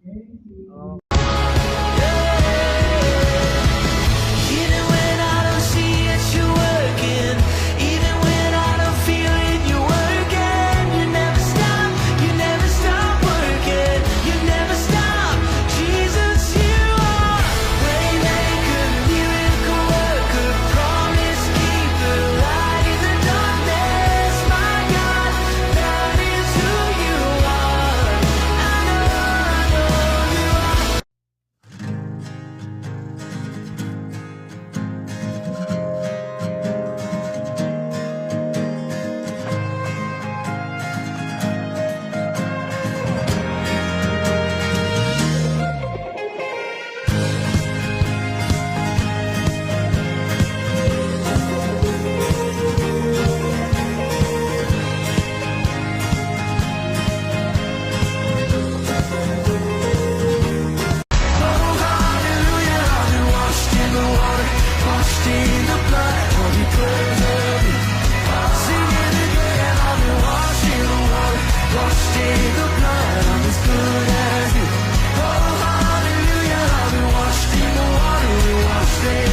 Oo. Even when I don't see it, you're working. Even when I don't feel it, you're working. You never stop working. You never stop. Jesus, you are waymaker, miracle worker, promise keeper, light in the darkness. My God, that is who you are. I know you are. Hallelujah, I've been washed in the water, washed in the blood, all because of you. Singing again, I've been washed in the water, washed in the blood, I'm as good as you. Oh, hallelujah, I've been washed in the water, washed in